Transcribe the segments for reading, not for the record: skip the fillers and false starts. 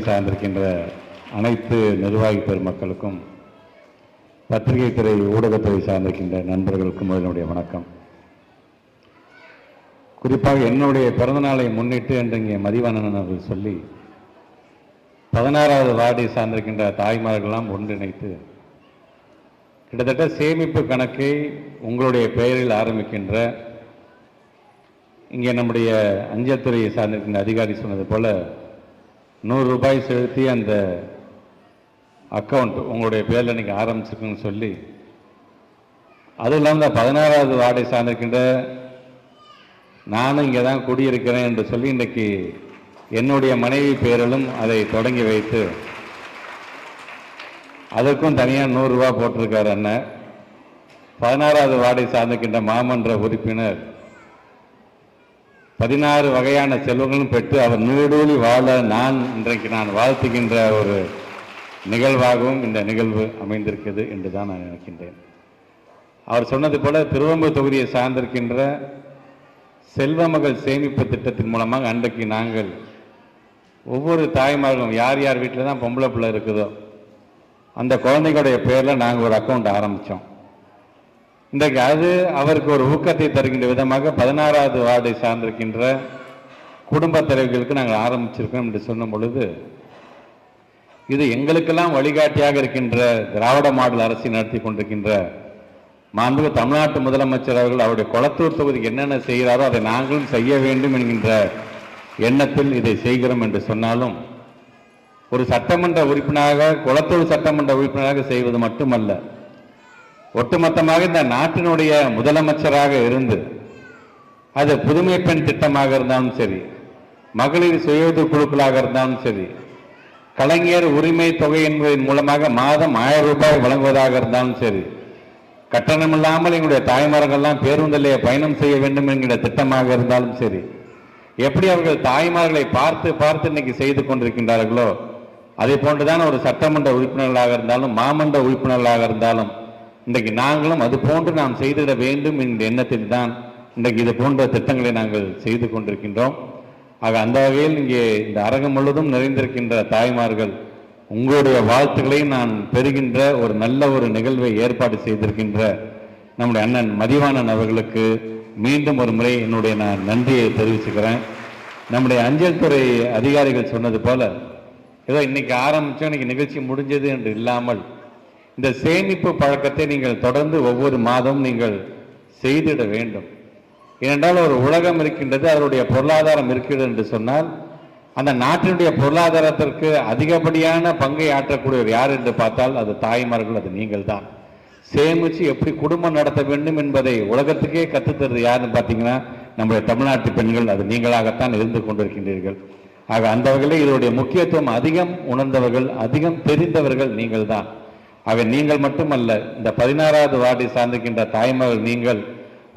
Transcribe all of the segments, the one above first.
சார்ந்திருக்கின்ற அனைத்து நிர்வாகி பெருமக்களுக்கும், பத்திரிகை துறை ஊடகத்துறை சார்ந்திருக்கின்ற நண்பர்களுக்கும் என்னுடைய வணக்கம். குறிப்பாக என்னுடைய பிறந்தநாளை முன்னிட்டு என்று இங்கே மதிவாணன் அவர்கள் சொல்லி 16வது வார்டை சார்ந்திருக்கின்ற தாய்மார்களெல்லாம் ஒன்றிணைத்து கிட்டத்தட்ட சேமிப்பு கணக்கை உங்களுடைய பெயரில் ஆரம்பிக்கின்ற, இங்கே நம்முடைய அஞ்சல் துறையை சார்ந்திருக்கின்ற அதிகாரி சொன்னது போல 100 ரூபாய் செலுத்தி அந்த அக்கௌண்ட் உங்களுடைய பேரில் நீங்கள் ஆரம்பிச்சிருக்குன்னு சொல்லி, அதுவும் இல்லாமல் 16வது வார்டை சார்ந்திருக்கின்ற நானும் இங்கே தான் குடியிருக்கிறேன் என்று சொல்லி இன்றைக்கு என்னுடைய மனைவி பேரிலும் அதை தொடங்கி வைத்து அதற்கும் தனியாக 100 ரூபா போட்டிருக்கார் அண்ணன். 16வது வார்டை சார்ந்திருக்கின்ற மாமன்ற உறுப்பினர் 16 வகையான செல்வங்களும் பெற்று அவர் நீடூழி வாழ இன்றைக்கு நான் வாழ்த்துகின்ற ஒரு நிகழ்வாகவும் இந்த நிகழ்வு அமைந்திருக்கிறது என்று தான் நான் நினைக்கின்றேன். அவர் சொன்னது போல திருவம்பூர் தொகுதியை சார்ந்திருக்கின்ற செல்வ மகள் சேமிப்பு திட்டத்தின் மூலமாக அன்றைக்கு நாங்கள் ஒவ்வொரு தாய்மார்களும் யார் யார் வீட்டில் தான் பொம்பளை பிள்ளை இருக்குதோ அந்த குழந்தைகளுடைய பேரில் நாங்கள் ஒரு அக்கௌண்ட் ஆரம்பித்தோம். இன்றைக்கு அது அவருக்கு ஒரு ஊக்கத்தை தருகின்ற விதமாக 16வது வார்டை சார்ந்திருக்கின்ற குடும்ப தலைவர்களுக்கு நாங்கள் ஆரம்பிச்சிருக்கோம் என்று சொன்னும் பொழுது, இது எங்களுக்கெல்லாம் வழிகாட்டியாக இருக்கின்ற திராவிட மாடல் அரசை நடத்தி கொண்டிருக்கின்ற மாண்புமிகு தமிழ்நாட்டு முதலமைச்சர் அவர்கள் அவருடைய கொளத்தூர் தொகுதிக்கு என்னென்ன செய்கிறாரோ அதை நாங்களும் செய்ய வேண்டும் என்கின்ற எண்ணத்தில் இதை செய்கிறோம் என்று சொன்னாலும், ஒரு சட்டமன்ற உறுப்பினராக கொளத்தூர் சட்டமன்ற உறுப்பினராக செய்வது மட்டுமல்ல, ஒட்டுமொத்தமாக இந்த நாட்டினுடைய முதலமைச்சராக இருந்து அது புதுமை பெண் திட்டமாக இருந்தாலும் சரி, மகளிர் சுய குழுக்களாக இருந்தாலும் சரி, கலைஞர் உரிமை தொகை என்பதன் மூலமாக மாதம் 1000 ரூபாய் வழங்குவதாக இருந்தாலும் சரி, கட்டணமில்லாமல் எங்களுடைய தாய்மார்கள்லாம் பேருந்திலே பயணம் செய்ய வேண்டும் என்கிற திட்டமாக இருந்தாலும் சரி, எப்படி அவர்கள் தாய்மார்களை பார்த்து பார்த்து இன்னைக்கு செய்து கொண்டிருக்கின்றார்களோ அதே போன்றுதான் ஒரு சட்டமன்ற உறுப்பினர்களாக இருந்தாலும் மாமன்ற உறுப்பினர்களாக இருந்தாலும் இன்றைக்கு நாங்களும் அது போன்று நாம் செய்திட வேண்டும் என்ற எண்ணத்தில் தான் இன்றைக்கு இது போன்ற திட்டங்களை நாங்கள் செய்து கொண்டிருக்கின்றோம். ஆக அந்த வகையில் இங்கே இந்த அரங்கம் முழுவதும் நிறைந்திருக்கின்ற தாய்மார்கள் உங்களுடைய வாழ்த்துக்களை நான் பெறுகின்ற ஒரு நல்ல ஒரு நிகழ்வை ஏற்பாடு செய்திருக்கின்ற நம்முடைய அண்ணன் மதிவாணன் அவர்களுக்கு மீண்டும் ஒரு முறை என்னுடைய நான் நன்றியை தெரிவிச்சுக்கிறேன். நம்முடைய அஞ்சல் துறை அதிகாரிகள் சொன்னது போல ஏதோ இன்னைக்கு ஆரம்பித்தோம் இன்னைக்கு நிகழ்ச்சி முடிஞ்சது என்று இல்லாமல் இந்த சேமிப்பு பழக்கத்தை நீங்கள் தொடர்ந்து ஒவ்வொரு மாதமும் நீங்கள் செய்திட வேண்டும். ஏனென்றால் ஒரு உலகம் இருக்கின்றது, அதனுடைய பொருளாதாரம் இருக்கிறது என்று சொன்னால் அந்த நாட்டினுடைய பொருளாதாரத்திற்கு அதிகப்படியான பங்கை ஆற்றக்கூடியவர் யார் என்று பார்த்தால் அது தாய்மார்கள், அது நீங்கள் தான். சேமித்து எப்படி குடும்பம் நடத்த வேண்டும் என்பதை உலகத்துக்கே கற்றுத்தருது யாருன்னு பார்த்தீங்கன்னா நம்முடைய தமிழ்நாட்டு பெண்கள், அது நீங்களாகத்தான் இருந்து கொண்டிருக்கின்றீர்கள். ஆக அந்த வகையில் இதனுடைய முக்கியத்துவம் அதிகம் உணர்ந்தவர்கள், அதிகம் தெரிந்தவர்கள் நீங்கள் தான். ஆக நீங்கள் மட்டுமல்ல, இந்த 16வது வார்டை சார்ந்திருக்கின்ற தாய்மார்கள் நீங்கள்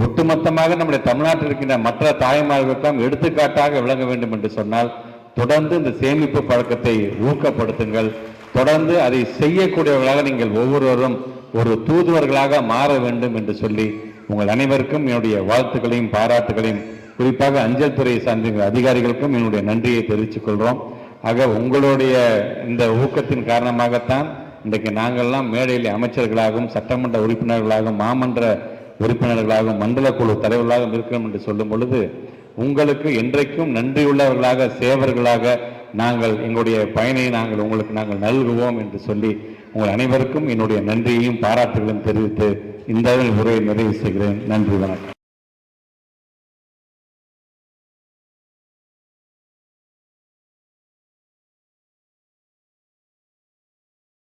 ஒட்டுமொத்தமாக நம்முடைய தமிழ்நாட்டில் இருக்கின்ற மற்ற தாய்மார்களுக்கெல்லாம் எடுத்துக்காட்டாக விளங்க வேண்டும் என்று சொன்னால் தொடர்ந்து இந்த சேமிப்பு பழக்கத்தை ஊக்கப்படுத்துங்கள். தொடர்ந்து அதை செய்யக்கூடியவர்களாக நீங்கள் ஒவ்வொருவரும் ஒரு தூதுவர்களாக மாற வேண்டும் என்று சொல்லி உங்கள் அனைவருக்கும் என்னுடைய வாழ்த்துக்களையும் பாராட்டுகளையும், குறிப்பாக அஞ்சல் துறையை சார்ந்த அதிகாரிகளுக்கும் என்னுடைய நன்றியை தெரிவித்துக் கொள்கிறோம். ஆக உங்களுடைய இந்த ஊக்கத்தின் காரணமாகத்தான் இன்றைக்கு நாங்கள்லாம் மேடையில் அமைச்சர்களாகவும் சட்டமன்ற உறுப்பினர்களாகவும் மாமன்ற உறுப்பினர்களாகவும் மண்டல குழு தலைவர்களாகவும் இருக்கிறோம் என்று சொல்லும் பொழுது உங்களுக்கு என்றைக்கும் நன்றியுள்ளவர்களாக சேவர்களாக நாங்கள் எங்களுடைய பயனை உங்களுக்கு நாங்கள் நல்குவோம் என்று சொல்லி உங்கள் அனைவருக்கும் என்னுடைய நன்றியையும் பாராட்டுகளையும் தெரிவித்து இந்த உரையை நிறைவு செய்கிறேன். நன்றி, வணக்கம்.